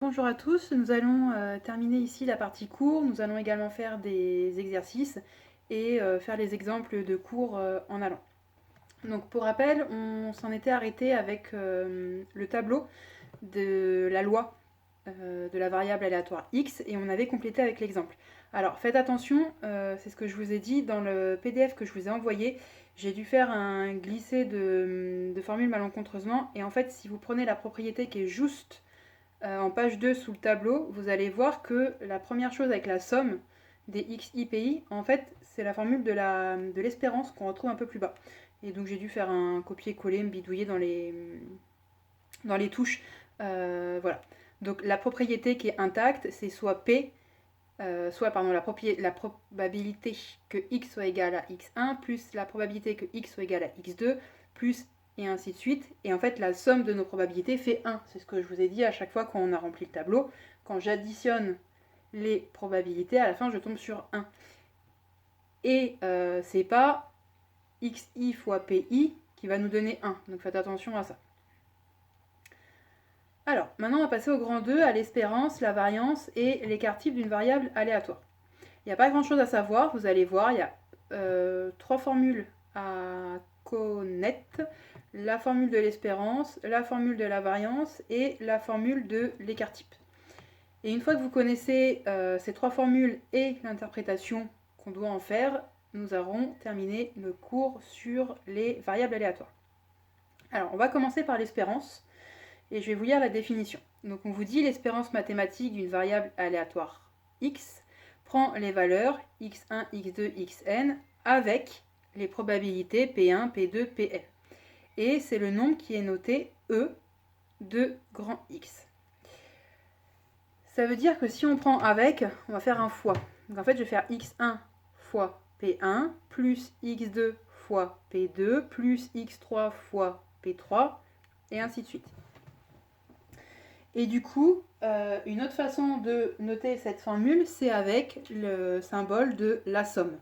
Bonjour à tous, nous allons terminer ici la partie cours. Nous allons également faire des exercices et faire les exemples de cours en allant. Donc pour rappel, on s'en était arrêté avec le tableau de la loi de la variable aléatoire x et on avait complété avec l'exemple. Alors faites attention, c'est ce que je vous ai dit dans le PDF que je vous ai envoyé. J'ai dû faire un glissé de formule malencontreusement et en fait si vous prenez la propriété qui est juste en page 2 sous le tableau, vous allez voir que la première chose avec la somme des xi/pi, en fait, c'est la formule de l'espérance qu'on retrouve un peu plus bas. Et donc j'ai dû faire un copier-coller, me bidouiller dans les touches. Voilà. Donc la propriété qui est intacte, c'est soit P, la probabilité que x soit égal à x1 plus la probabilité que x soit égal à x2 plus et ainsi de suite. Et en fait, la somme de nos probabilités fait 1. C'est ce que je vous ai dit à chaque fois quand on a rempli le tableau. Quand j'additionne les probabilités, à la fin, je tombe sur 1. Et c'est pas xi fois pi qui va nous donner 1. Donc faites attention à ça. Alors, maintenant, on va passer au grand 2, à l'espérance, la variance et l'écart type d'une variable aléatoire. Il n'y a pas grand-chose à savoir, vous allez voir, il y a 3 formules à connaître. La formule de l'espérance, la formule de la variance et la formule de l'écart type. Et une fois que vous connaissez ces 3 formules et l'interprétation qu'on doit en faire, nous aurons terminé le cours sur les variables aléatoires. Alors, on va commencer par l'espérance et je vais vous lire la définition. Donc, on vous dit l'espérance mathématique d'une variable aléatoire x prend les valeurs x1, x2, xn avec les probabilités P1, P2, Pn. Et c'est le nombre qui est noté E de grand X. Ça veut dire que si on prend avec, on va faire un fois. Donc en fait, je vais faire x1 fois P1 plus x2 fois P2 plus x3 fois P3 et ainsi de suite. Et du coup, une autre façon de noter cette formule, c'est avec le symbole de la somme.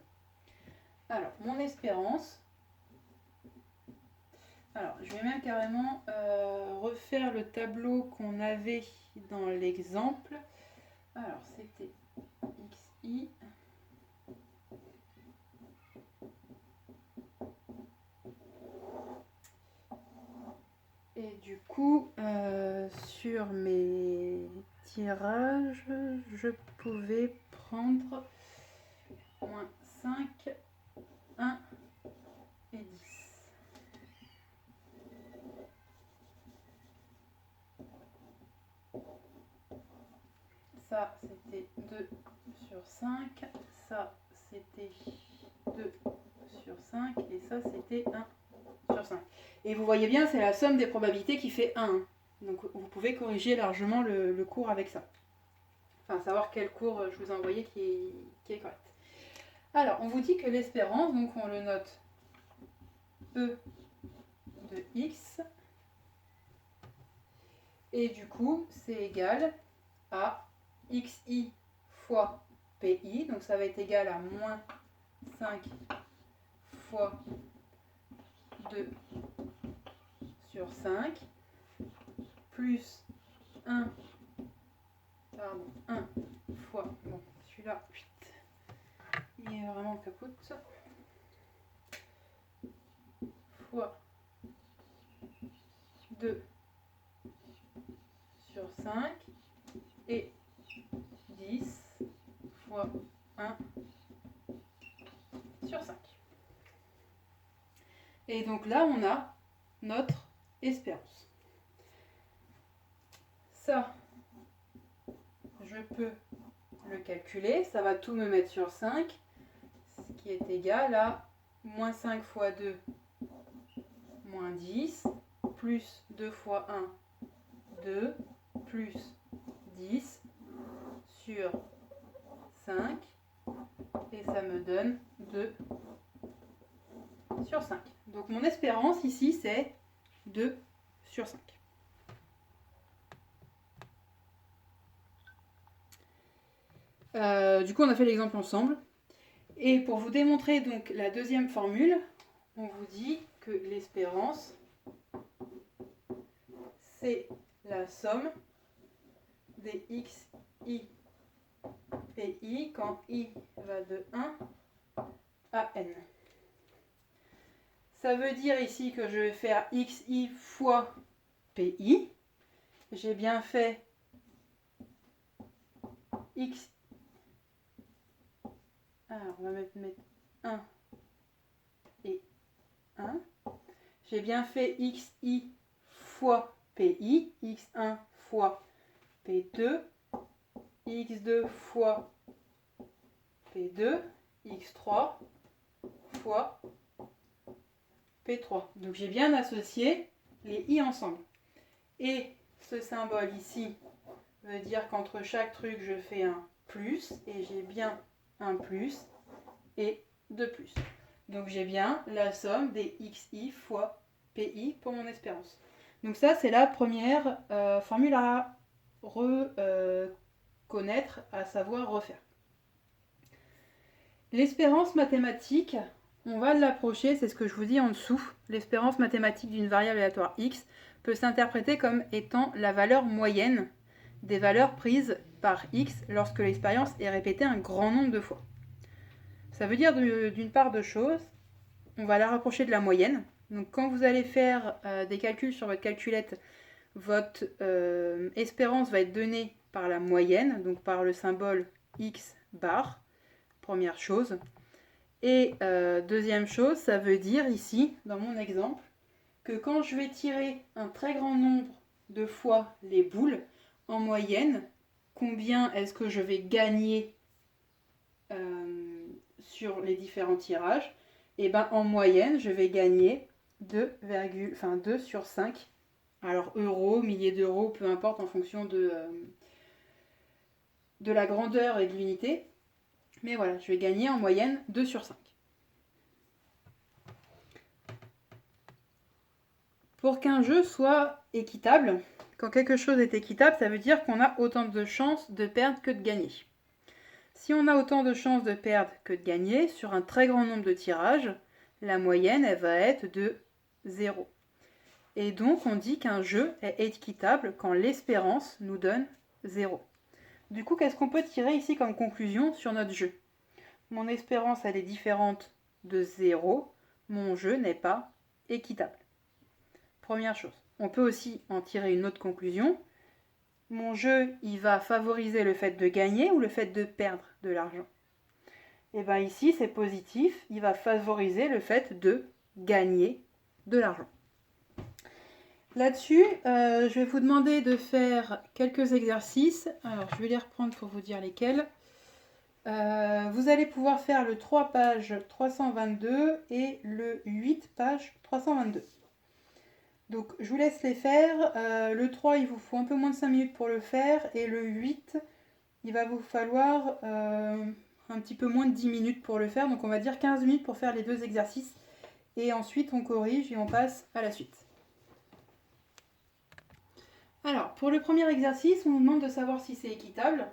Alors, mon espérance. Alors, je vais même carrément refaire le tableau qu'on avait dans l'exemple. Alors, c'était xi. Et du coup, sur mes tirages, je pouvais prendre moins 5, 1 et 10. Ça, c'était 2 sur 5. Ça, c'était 2 sur 5. Et ça, c'était 1 sur 5. Et vous voyez bien, c'est la somme des probabilités qui fait 1. Donc vous pouvez corriger largement le cours avec ça. Enfin, savoir quel cours je vous ai envoyé qui est correct. Alors, on vous dit que l'espérance, donc on le note E de x. Et du coup, c'est égal à xi fois pi. Donc ça va être égal à moins 5 fois 2 sur 5 plus 1 fois, bon, celui-là, il est vraiment capote, fois 2 sur 5 et 10 fois 1 sur 5. Et donc là, on a notre espérance. Ça, je peux le calculer, ça va tout me mettre sur 5, ce qui est égal à moins 5 fois 2, moins 10, plus 2 fois 1, 2, plus 10 sur 5, et ça me donne 2 sur 5. Donc mon espérance ici, c'est 2 sur 5. Du coup, on a fait l'exemple ensemble. Et pour vous démontrer donc la deuxième formule, on vous dit que l'espérance, c'est la somme des xi pi quand i va de 1 à n. Ça veut dire ici que je vais faire xi fois pi. J'ai bien fait x. Alors, on va mettre 1 et 1. J'ai bien fait xi fois pi, x1 fois p2, x2 fois p2, x3 fois p3. Donc j'ai bien associé les i ensemble. Et ce symbole ici veut dire qu'entre chaque truc, je fais un plus, et j'ai bien un plus et deux plus. Donc j'ai bien la somme des xi fois pi pour mon espérance. Donc ça, c'est la première formule à reconnaître, à savoir refaire. L'espérance mathématique, on va l'approcher, c'est ce que je vous dis en dessous. L'espérance mathématique d'une variable aléatoire x peut s'interpréter comme étant la valeur moyenne des valeurs prises par x lorsque l'expérience est répétée un grand nombre de fois. Ça veut dire d'une part deux choses. On va la rapprocher de la moyenne. Donc quand vous allez faire des calculs sur votre calculette, votre espérance va être donnée par la moyenne, donc par le symbole x bar, première chose. Et deuxième chose, ça veut dire ici, dans mon exemple, que quand je vais tirer un très grand nombre de fois les boules, en moyenne, combien est-ce que je vais gagner sur les différents tirages? Et bien en moyenne, je vais gagner 2 sur 5. Alors euros, milliers d'euros, peu importe en fonction de la grandeur et de l'unité. Mais voilà, je vais gagner en moyenne 2 sur 5. Pour qu'un jeu soit équitable, quand quelque chose est équitable, ça veut dire qu'on a autant de chances de perdre que de gagner. Si on a autant de chances de perdre que de gagner, sur un très grand nombre de tirages, la moyenne, elle va être de 0. Et donc, on dit qu'un jeu est équitable quand l'espérance nous donne 0. Du coup, qu'est-ce qu'on peut tirer ici comme conclusion sur notre jeu? Mon espérance, elle est différente de 0. Mon jeu n'est pas équitable. Première chose. On peut aussi en tirer une autre conclusion. Mon jeu, il va favoriser le fait de gagner ou le fait de perdre de l'argent? Et bien ici, c'est positif. Il va favoriser le fait de gagner de l'argent. Là-dessus, je vais vous demander de faire quelques exercices. Alors, je vais les reprendre pour vous dire lesquels. Vous allez pouvoir faire le 3 page 322 et le 8 page 322. Donc, je vous laisse les faire. Le 3, il vous faut un peu moins de 5 minutes pour le faire. Et le 8, il va vous falloir un petit peu moins de 10 minutes pour le faire. Donc, on va dire 15 minutes pour faire les deux exercices. Et ensuite, on corrige et on passe à la suite. Alors, pour le premier exercice, on nous demande de savoir si c'est équitable.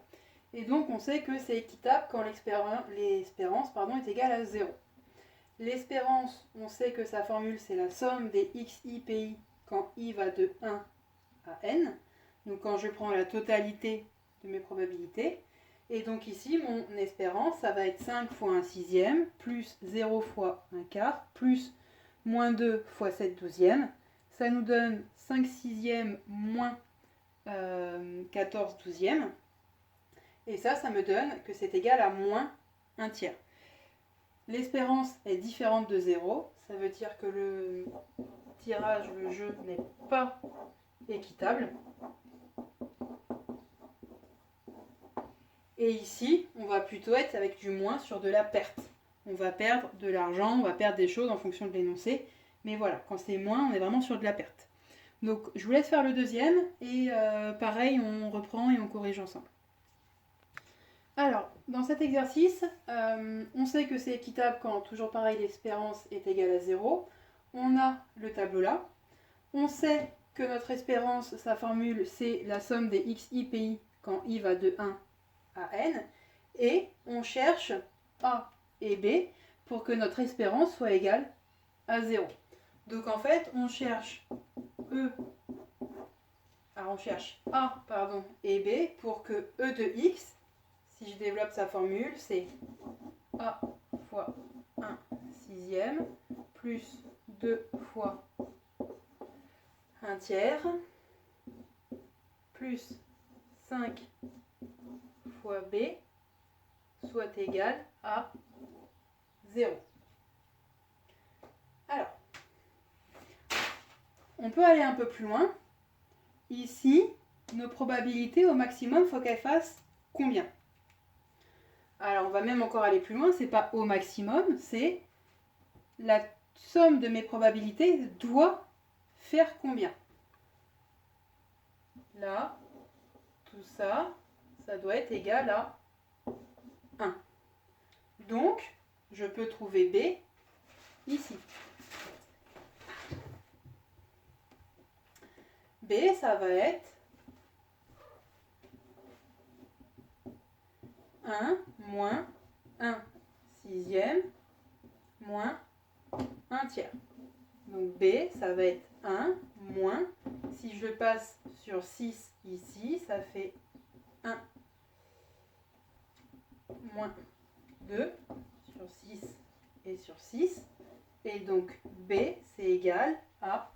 Et donc, on sait que c'est équitable quand l'espérance est égale à 0. L'espérance, on sait que sa formule, c'est la somme des xi pi quand i va de 1 à n. Donc, quand je prends la totalité de mes probabilités. Et donc ici, mon espérance, ça va être 5 fois 1 sixième, plus 0 fois 1 quart, plus moins 2 fois 7 douzièmes. Ça nous donne 5 sixièmes moins 14 douzièmes. Et ça me donne que c'est égal à moins 1 tiers. L'espérance est différente de 0. Ça veut dire que le tirage, le jeu n'est pas équitable. Et ici, on va plutôt être avec du moins sur de la perte. On va perdre de l'argent, on va perdre des choses en fonction de l'énoncé. Mais voilà, quand c'est moins, on est vraiment sur de la perte. Donc, je vous laisse faire le deuxième. Et pareil, on reprend et on corrige ensemble. Alors, dans cet exercice, on sait que c'est équitable quand, toujours pareil, l'espérance est égale à 0. On a le tableau là. On sait que notre espérance, sa formule, c'est la somme des xi pi quand i va de 1 à n. Et on cherche A et B pour que notre espérance soit égale à 0. Donc en fait, on cherche E Alors on cherche A et B pour que E de x, si je développe sa formule, c'est A fois 1 sixième plus 2 fois 1 tiers plus 5 fois B soit égal à 0. Alors, on peut aller un peu plus loin. Ici, nos probabilités au maximum, il faut qu'elles fassent combien? Alors, on va même encore aller plus loin, c'est pas au maximum, c'est la somme de mes probabilités doit faire combien? Là, tout ça, ça doit être égal à 1. Donc, je peux trouver B ici. B, ça va être 1 moins 1 sixième moins 1 tiers. Donc B, ça va être 1 moins, si je passe sur 6 ici, ça fait 1 moins 2 sur 6 et sur 6. Et donc B, c'est égal à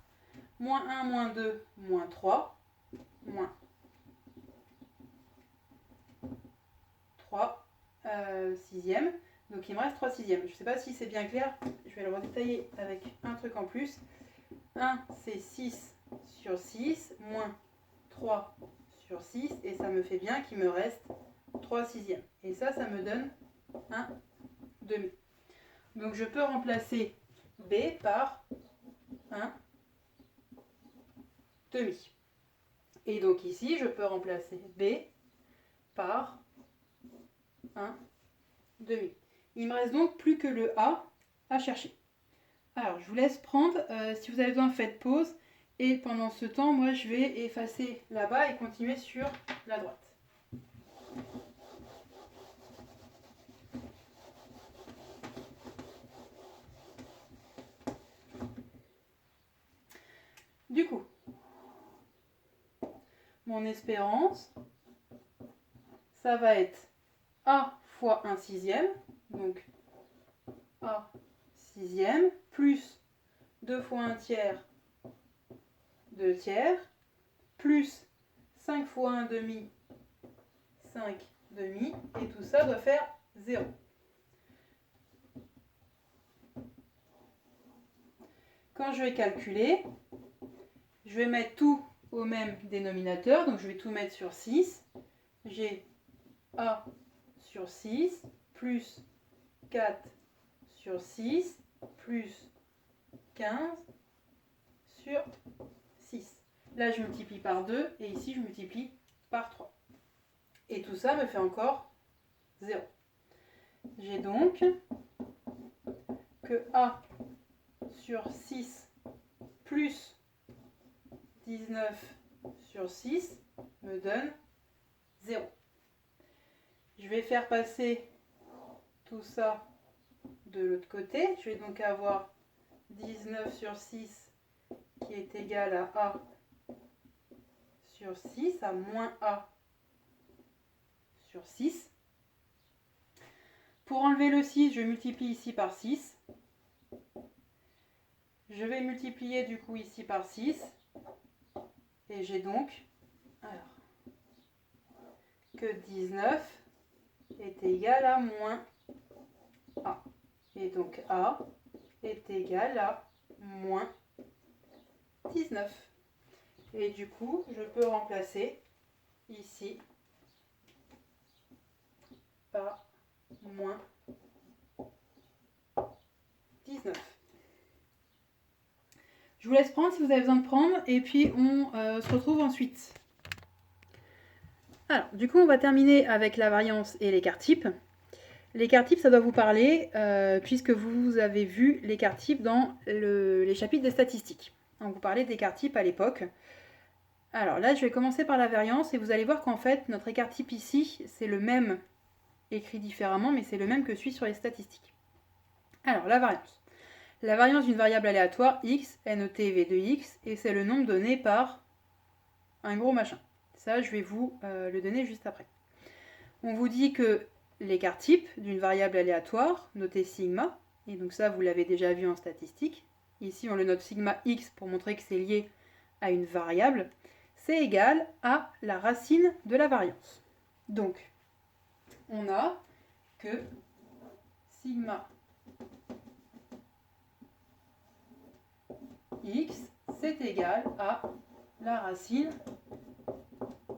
moins 1, moins 2, moins 3, moins 3 sixièmes. Donc il me reste 3 sixièmes. Je ne sais pas si c'est bien clair, je vais le redétailler avec un truc en plus. 1, c'est 6 sur 6, moins 3 sur 6, et ça me fait bien qu'il me reste 3 sixièmes. Et ça me donne un demi. Donc je peux remplacer B par 1 demi. Et donc ici, je peux remplacer B par 1 demi. Il me reste donc plus que le A à chercher. Alors, je vous laisse prendre. Si vous avez besoin, faites pause. Et pendant ce temps, moi, je vais effacer là-bas et continuer sur la droite. Du coup, mon espérance, ça va être A fois 1 sixième, donc A sixième, plus 2 fois 1 tiers, 2 tiers, plus 5 fois 1 demi, 5 demi, et tout ça doit faire 0. Quand je vais calculer, je vais mettre tout au même dénominateur, donc je vais tout mettre sur 6. J'ai A sur 6 plus 4 sur 6 plus 15 sur 6. Là, je multiplie par 2 et ici, je multiplie par 3. Et tout ça me fait encore 0. J'ai donc que A sur 6 plus 19 sur 6 me donne 0. Je vais faire passer tout ça de l'autre côté. Je vais donc avoir 19 sur 6 qui est égal à A sur 6, à moins A sur 6. Pour enlever le 6, je multiplie ici par 6. Je vais multiplier du coup ici par 6. Et j'ai donc que 19 est égal à moins A. Et donc A est égal à moins 19. Et du coup, je peux remplacer ici par moins 19. Je vous laisse prendre si vous avez besoin de prendre et puis on se retrouve ensuite. Alors, du coup, on va terminer avec la variance et l'écart type. L'écart type, ça doit vous parler puisque vous avez vu l'écart type dans les chapitres des statistiques. On vous parlait d'écart type à l'époque. Alors là, je vais commencer par la variance et vous allez voir qu'en fait, notre écart type ici, c'est le même, écrit différemment, mais c'est le même que celui sur les statistiques. Alors, la variance. La variance d'une variable aléatoire x est notée v de x et c'est le nombre donné par un gros machin. Ça, je vais vous le donner juste après. On vous dit que l'écart type d'une variable aléatoire, notée sigma, et donc ça, vous l'avez déjà vu en statistique. Ici, on le note sigma x pour montrer que c'est lié à une variable. C'est égal à la racine de la variance. Donc, on a que sigma x, c'est égal à la racine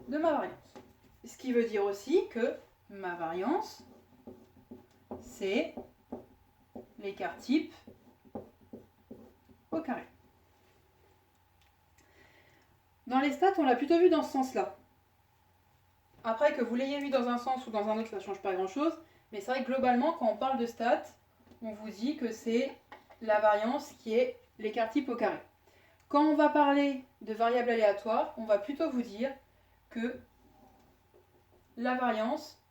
de ma variance. Ce qui veut dire aussi que ma variance, c'est l'écart type au carré. Dans les stats, on l'a plutôt vu dans ce sens-là. Après, que vous l'ayez vu dans un sens ou dans un autre, ça ne change pas grand-chose. Mais c'est vrai que globalement, quand on parle de stats, on vous dit que c'est la variance qui est l'écart type au carré. Quand on va parler de variables aléatoires, on va plutôt vous dire que la variance,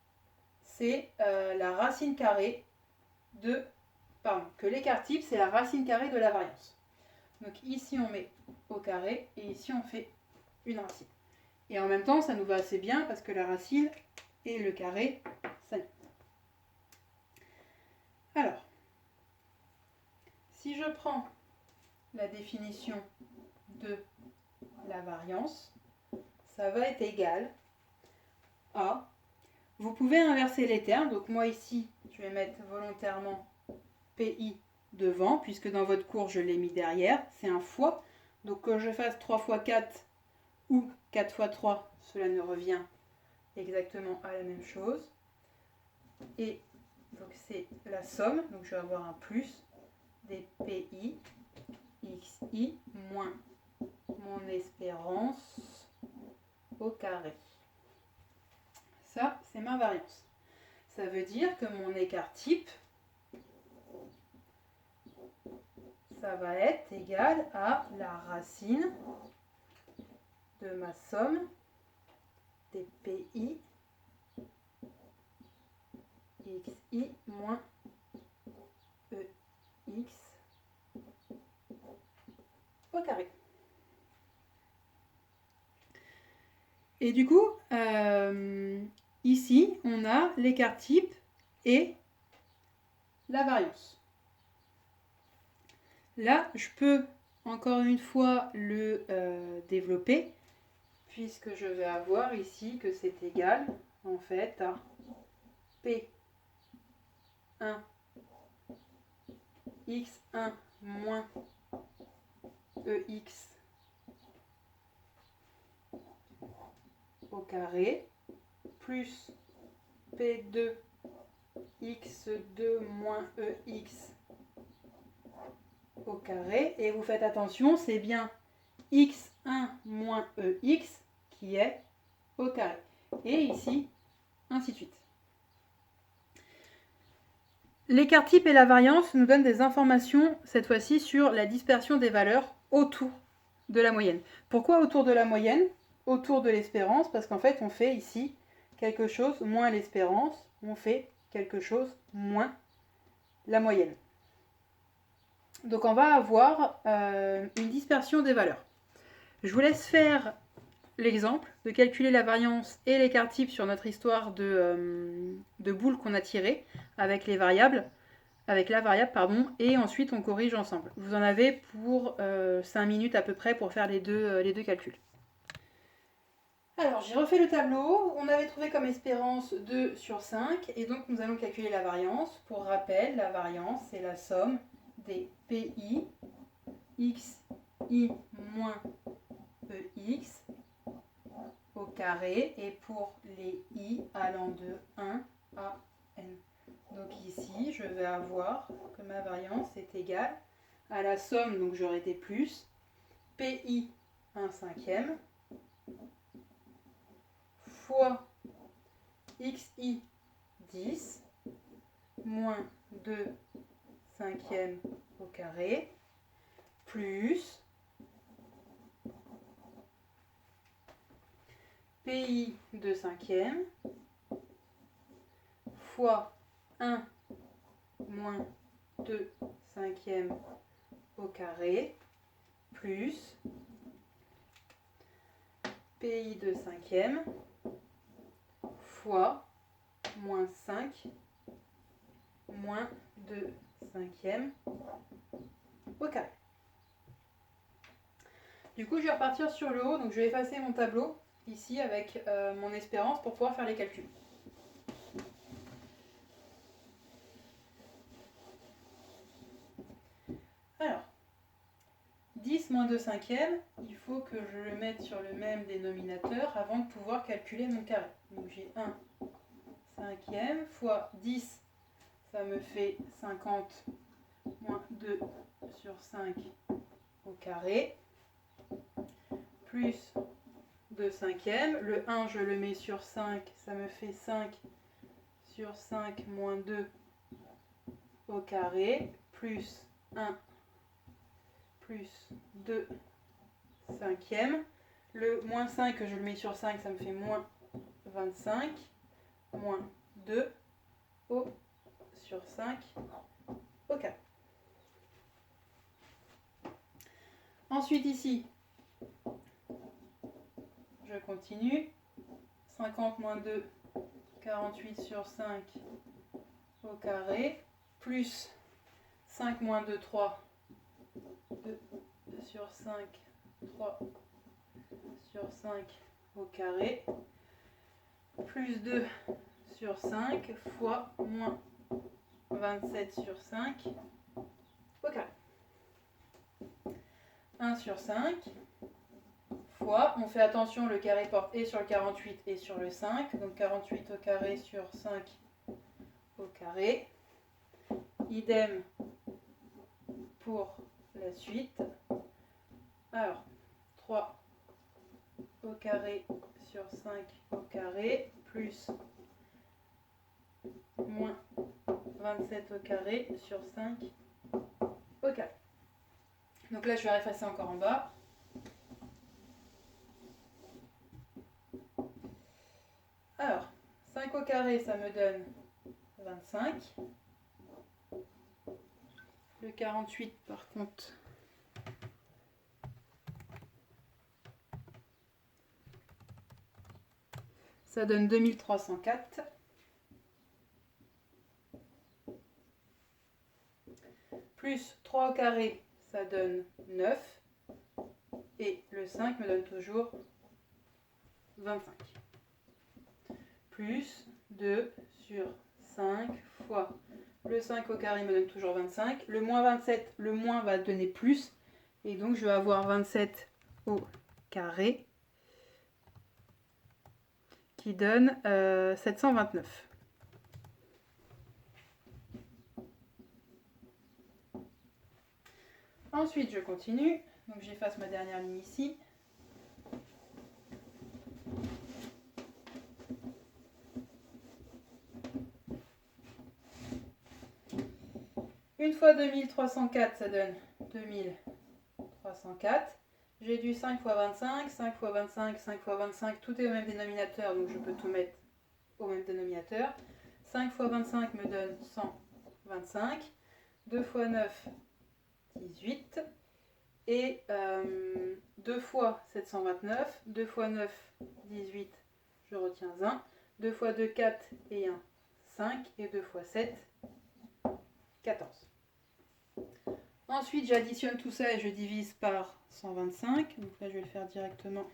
c'est la racine carrée de... Pardon, que l'écart type, c'est la racine carrée de la variance. Donc ici, on met au carré et ici, on fait une racine. Et en même temps, ça nous va assez bien parce que la racine et le carré, ça y est. Alors, si je prends la définition de la variance, ça va être égal à... Vous pouvez inverser les termes. Donc moi ici, je vais mettre volontairement PI devant, puisque dans votre cours, je l'ai mis derrière. C'est un fois. Donc que je fasse 3 fois 4 ou 4 fois 3, cela ne revient exactement à la même chose. Et donc c'est la somme. Donc je vais avoir un plus des PI XI moins mon espérance au carré. Ça, c'est ma variance. Ça veut dire que mon écart type, ça va être égal à la racine de ma somme des PI XI moins EX au carré. Et du coup, ici, on a l'écart type et la variance. Là, je peux encore une fois le développer, puisque je vais avoir ici que c'est égal, en fait, à P1 x1 moins EX au carré, plus P2 x2 moins EX au carré. Et vous faites attention, c'est bien x1 moins EX qui est au carré. Et ici, ainsi de suite. L'écart type et la variance nous donnent des informations, cette fois-ci, sur la dispersion des valeurs autour de la moyenne. Pourquoi autour de la moyenne? Autour de l'espérance, parce qu'en fait, on fait ici quelque chose moins l'espérance, on fait quelque chose moins la moyenne. Donc on va avoir une dispersion des valeurs. Je vous laisse faire l'exemple de calculer la variance et l'écart type sur notre histoire de boule qu'on a tirée avec les variables, avec la variable, pardon, et ensuite on corrige ensemble. Vous en avez pour 5 minutes à peu près pour faire les deux calculs. Alors j'ai refait le tableau, on avait trouvé comme espérance 2 sur 5 et donc nous allons calculer la variance. Pour rappel, la variance c'est la somme des PI XI moins EX au carré et pour les I allant de 1 à N. Donc ici je vais avoir que ma variance est égale à la somme, donc j'aurai des plus, PI 1/5 fois XI 10 moins 2/5 au carré plus PI 2/5 fois 1 moins 2/5 au carré plus pi de cinquième fois moins 5 moins 2 cinquièmes au carré. Du coup, je vais repartir sur le haut, donc je vais effacer mon tableau ici avec mon espérance pour pouvoir faire les calculs. Alors, 10 moins 2 cinquièmes, il faut que je le mette sur le même dénominateur avant de pouvoir calculer mon carré. Donc j'ai 1 cinquième fois 10, ça me fait 50 moins 2 sur 5 au carré, plus 2 cinquièmes. Le 1, je le mets sur 5, ça me fait 5 sur 5 moins 2 au carré, plus 1 plus 2 cinquièmes. Le moins 5, je le mets sur 5, ça me fait moins 25, moins 2 sur 5 au carré. Ensuite ici, je continue. 50 moins 2, 48 sur 5 au carré, plus 5 moins 2, 3, 2 sur 5, 3 sur 5 au carré, plus 2 sur 5 fois moins 27 sur 5 au carré. 1 sur 5 fois, on fait attention, le carré porte et sur le 48 et sur le 5, donc 48 au carré sur 5 au carré. Idem pour la suite. Alors, 3 au carré sur 5 au carré, plus moins 27 au carré sur 5 au carré. Donc là, je vais effacer encore en bas. Alors, 5 au carré, ça me donne 25. Le 48, par contre, ça donne 2304. Plus 3 au carré, ça donne 9. Et le 5 me donne toujours 25. Plus 2 sur 5 fois le 5 au carré me donne toujours 25. Le moins 27, le moins va donner plus. Et donc je vais avoir 27 au carré qui donne 729. Ensuite, je continue. Donc j'efface ma dernière ligne ici. Une fois 2304, ça donne 2304. J'ai du 5 fois 25, 5 fois 25, 5 fois 25, tout est au même dénominateur, donc je peux tout mettre au même dénominateur. 5 fois 25 me donne 125. 2 fois 9, 18. Et 2 fois 729. 2 fois 9, 18. Je retiens 1. 2 fois 2, 4 et 1, 5. Et 2 fois 7, 14. Ensuite, j'additionne tout ça et je divise par 125. Donc là, je vais le faire directement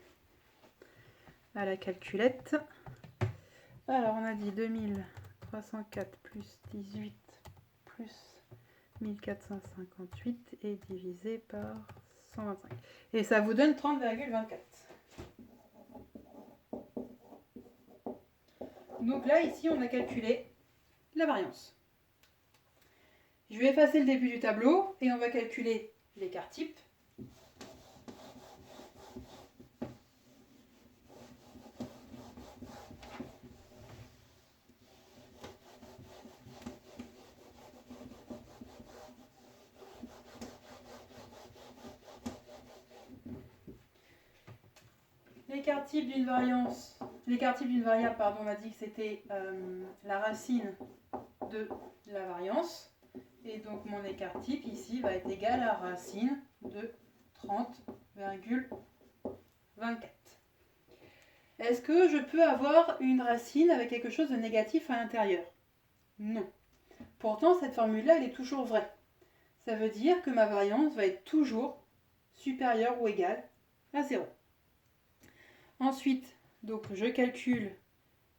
à la calculette. Alors, on a dit 2304 plus 18 plus 1458 et divisé par 125. Et ça vous donne 30,24. Donc là, ici, on a calculé la variance. Je vais effacer le début du tableau et on va calculer l'écart type. L'écart type d'une variable, pardon, on a dit que c'était la racine de la variance. Et donc mon écart type ici va être égal à racine de 30,24. Est-ce que je peux avoir une racine avec quelque chose de négatif à l'intérieur? Non. Pourtant, cette formule-là, elle est toujours vraie. Ça veut dire que ma variance va être toujours supérieure ou égale à 0. Ensuite, donc je calcule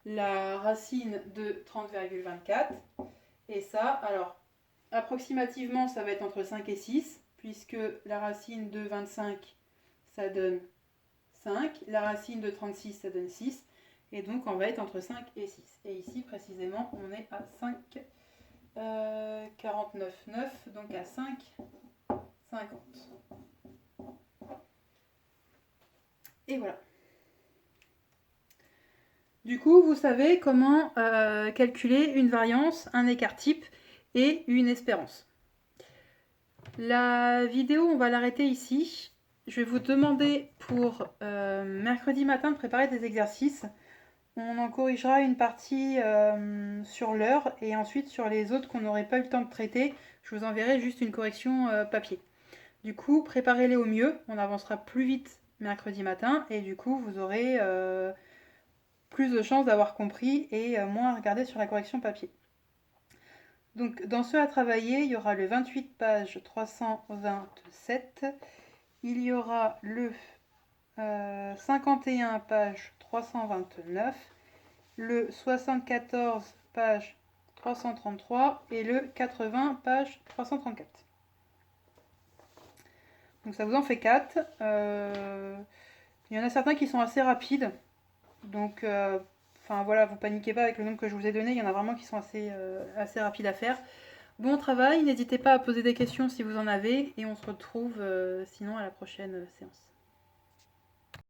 la racine de 30,24. Et ça, alors, approximativement, ça va être entre 5 et 6, puisque la racine de 25, ça donne 5. La racine de 36, ça donne 6. Et donc, on va être entre 5 et 6. Et ici, précisément, on est à 5, 49, 9, donc à 5, 50. Et voilà. Du coup, vous savez comment calculer une variance, un écart type et une espérance. La vidéo, on va l'arrêter ici. Je vais vous demander pour mercredi matin de préparer des exercices. On en corrigera une partie sur l'heure et ensuite sur les autres qu'on n'aurait pas eu le temps de traiter, je vous enverrai juste une correction papier. Du coup, préparez-les au mieux, on avancera plus vite mercredi matin et du coup, vous aurez plus de chances d'avoir compris et moins à regarder sur la correction papier. Donc, dans ce à travailler, il y aura le 28 page 327, il y aura le 51 page 329, le 74 page 333 et le 80 page 334. Donc ça vous en fait 4. Il y en a certains qui sont assez rapides. Donc voilà, vous paniquez pas avec le nombre que je vous ai donné. Il y en a vraiment qui sont assez rapides à faire. Bon travail, n'hésitez pas à poser des questions si vous en avez. Et on se retrouve sinon à la prochaine séance.